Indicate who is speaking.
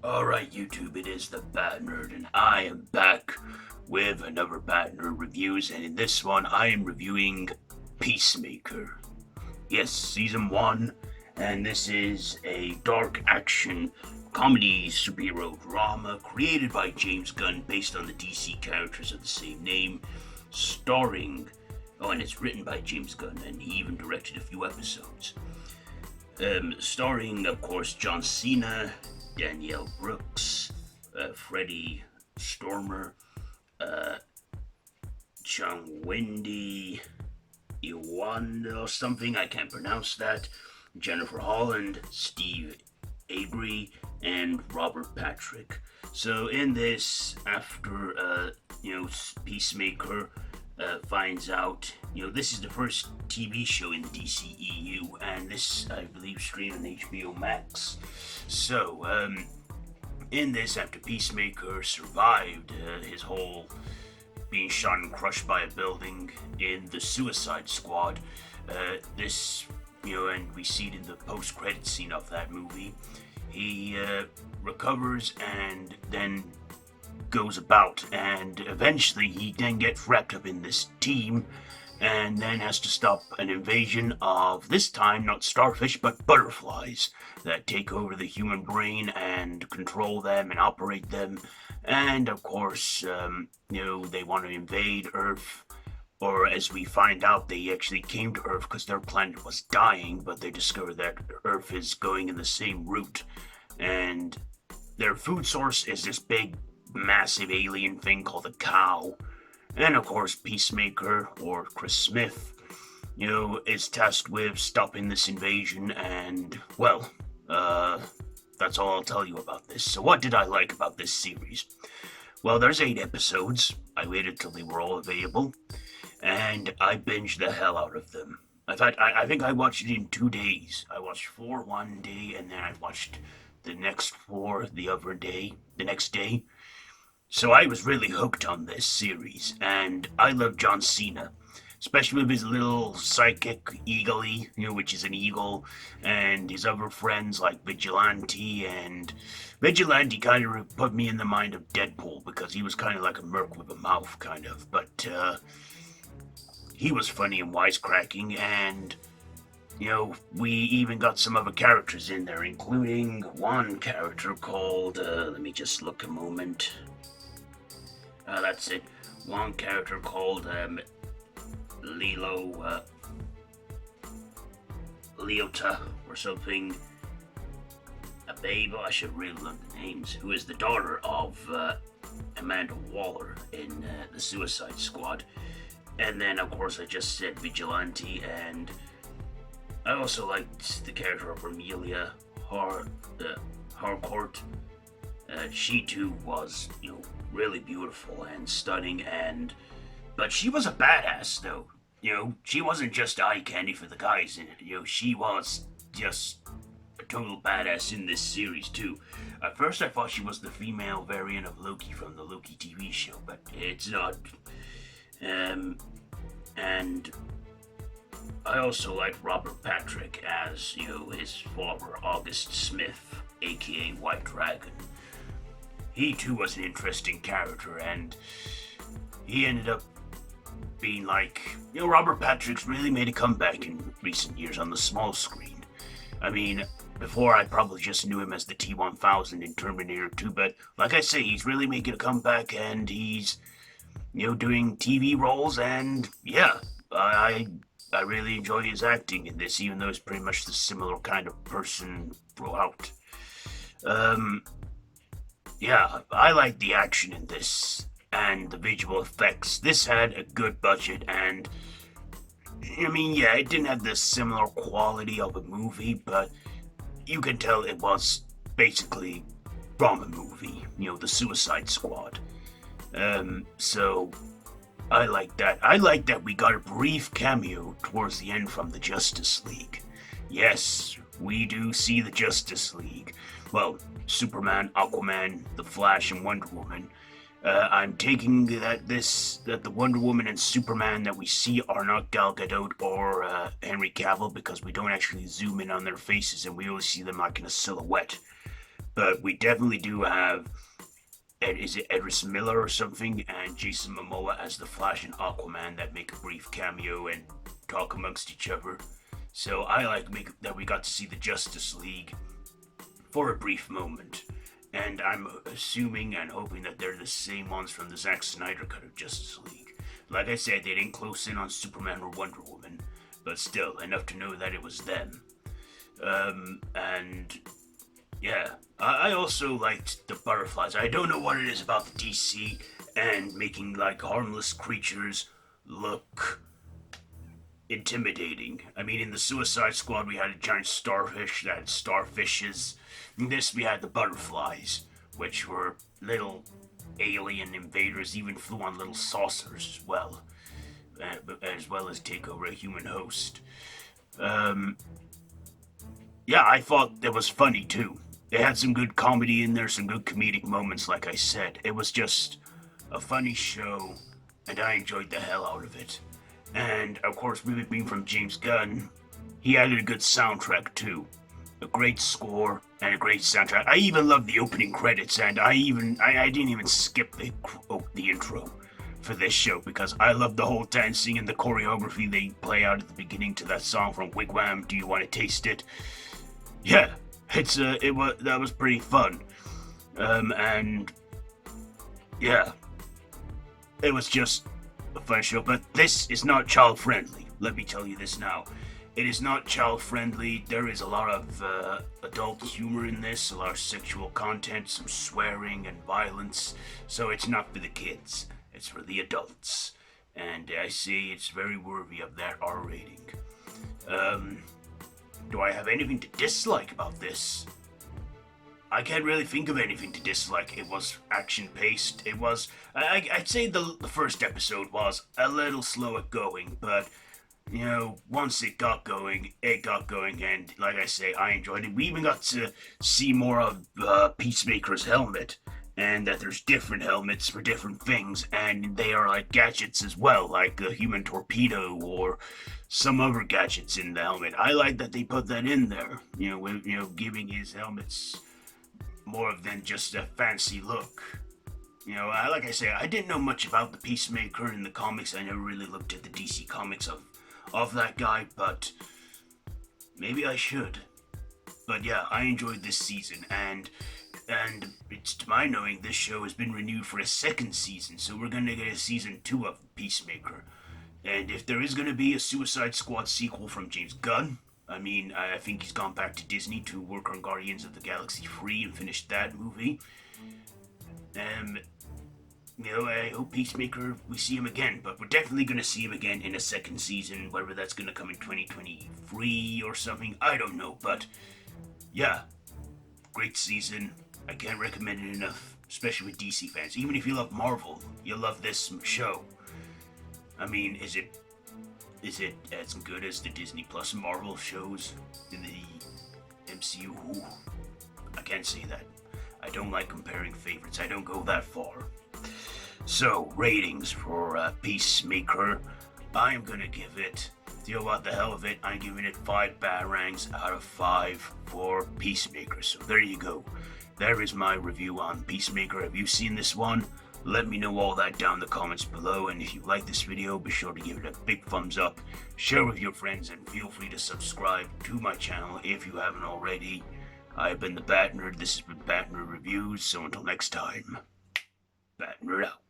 Speaker 1: Alright, YouTube, it is the Bat Nerd, and I am back with another Bat Nerd reviews, and in this one, I am reviewing Peacemaker. Yes, Season 1, and this is a dark action comedy superhero drama created by James Gunn based on the DC characters of the same name, starring. Oh, and it's written by James Gunn, and he even directed a few episodes. Starring, of course, John Cena, Danielle Brooks, Freddie Stormer, uh, Chung Wendy, Iwanda or something, I can't pronounce that, Jennifer Holland, Steve Avery, and Robert Patrick. So in this, after, Peacemaker finds out, this is the first TV show in the DCEU, and this, I believe, streamed on HBO Max. So, in this, after Peacemaker survived his whole being shot and crushed by a building in the Suicide Squad, and we see it in the post-credit scene of that movie, he recovers and then goes about, and eventually he then gets wrapped up in this team and then has to stop an invasion of, this time, not starfish, but butterflies that take over the human brain and control them and operate them. And of course, they want to invade Earth, or as we find out, they actually came to Earth because their planet was dying, but they discover that Earth is going in the same route. And their food source is this big, massive alien thing called a cow. And of course, Peacemaker, or Chris Smith, is tasked with stopping this invasion, and, well, that's all I'll tell you about this. So what did I like about this series? Well, there's 8 episodes. I waited till they were all available, and I binged the hell out of them. In fact, I think I watched it in 2 days. I watched 4 one day, and then I watched the next 4 the next day. So I was really hooked on this series, and I love John Cena, especially with his little psychic eagle-y, which is an eagle, and his other friends like Vigilante, and Vigilante kind of put me in the mind of Deadpool, because he was kind of like a merc with a mouth, kind of, but he was funny and wisecracking, and we even got some other characters in there, including one character called, let me just look a moment. That's it. One character called Leota or something. A babe, I should really look the names. Who is the daughter of Amanda Waller in the Suicide Squad. And then, of course, I just said Vigilante, and I also liked the character of Amelia Harcourt. She too was, really beautiful and stunning, but she was a badass though. She wasn't just eye candy for the guys in it. She was just a total badass in this series too. At first I thought she was the female variant of Loki from the Loki TV show, but it's not. And I also like Robert Patrick as, his father, August Smith, aka White Dragon. He too was an interesting character, and he ended up being like, Robert Patrick's really made a comeback in recent years on the small screen. I mean, before I probably just knew him as the T-1000 in Terminator 2, but like I say, he's really making a comeback, and he's, doing TV roles, and yeah, I really enjoy his acting in this, even though he's pretty much the similar kind of person throughout. Yeah, I like the action in this and the visual effects. This had a good budget, and it didn't have the similar quality of a movie, but you can tell it was basically from a movie, the Suicide Squad. So I like that. I like that we got a brief cameo towards the end from the Justice League. Yes, we do see the Justice League. Well, Superman, Aquaman, The Flash, and Wonder Woman. I'm taking that the Wonder Woman and Superman that we see are not Gal Gadot or Henry Cavill, because we don't actually zoom in on their faces and we only see them like in a silhouette. But we definitely do have is it Edris Miller or something, and Jason Momoa as the Flash and Aquaman that make a brief cameo and talk amongst each other. So I that we got to see the Justice League for a brief moment. And I'm assuming and hoping that they're the same ones from the Zack Snyder cut of Justice League. Like I said, they didn't close in on Superman or Wonder Woman, but still, enough to know that it was them. And yeah, I also liked the butterflies. I don't know what it is about the DC and making like harmless creatures look intimidating. I mean, in the Suicide Squad, we had a giant starfish that had starfishes. In this, we had the butterflies, which were little alien invaders, even flew on little saucers as well as take over a human host. Yeah, I thought it was funny too. It had some good comedy in there, some good comedic moments, like I said. It was just a funny show, and I enjoyed the hell out of it. And, of course, with it being from James Gunn, he added a good soundtrack, too. A great score and a great soundtrack. I even loved the opening credits, and I didn't even skip the intro for this show, because I love the whole dancing and the choreography they play out at the beginning to that song from Wigwam, Do You Want to Taste It? Yeah, that was pretty fun. And yeah, it was just a fun show, but this is not child friendly. Let me tell you this now. It is not child friendly. There is a lot of adult humor in this, a lot of sexual content, some swearing and violence. So it's not for the kids. It's for the adults. And I say it's very worthy of that R rating. Do I have anything to dislike about this? I can't really think of anything to dislike. It was action-paced. It was... I'd say the first episode was a little slow at going, but, you know, once it got going, and like I say, I enjoyed it. We even got to see more of Peacemaker's helmet, and that there's different helmets for different things, and they are like gadgets as well, like a human torpedo or some other gadgets in the helmet. I like that they put that in there, giving his helmets more than just a fancy look. Like I say, I didn't know much about the Peacemaker in the comics. I never really looked at the DC comics of that guy, but maybe I should. But yeah, I enjoyed this season, and it's to my knowing this show has been renewed for a second season, so we're gonna get a season 2 of Peacemaker. And if there is gonna be a Suicide Squad sequel from James Gunn, I think he's gone back to Disney to work on Guardians of the Galaxy 3 and finish that movie. I hope Peacemaker, we see him again, but we're definitely going to see him again in a second season, whether that's going to come in 2023 or something, I don't know, but yeah, great season. I can't recommend it enough, especially with DC fans. Even if you love Marvel, you'll love this show. Is it as good as the Disney Plus Marvel shows in the MCU? Ooh, I can't say that. I don't like comparing favorites. I don't go that far. So, ratings for Peacemaker. I'm gonna give it, what the hell of it, I'm giving it 5 batarangs out of 5 for Peacemaker. So there you go. There is my review on Peacemaker. Have you seen this one? Let me know all that down in the comments below, and if you like this video, be sure to give it a big thumbs up, share with your friends, and feel free to subscribe to my channel if you haven't already. I've been the Bat Nerd, this has been Bat Nerd Reviews, so until next time, Bat Nerd out.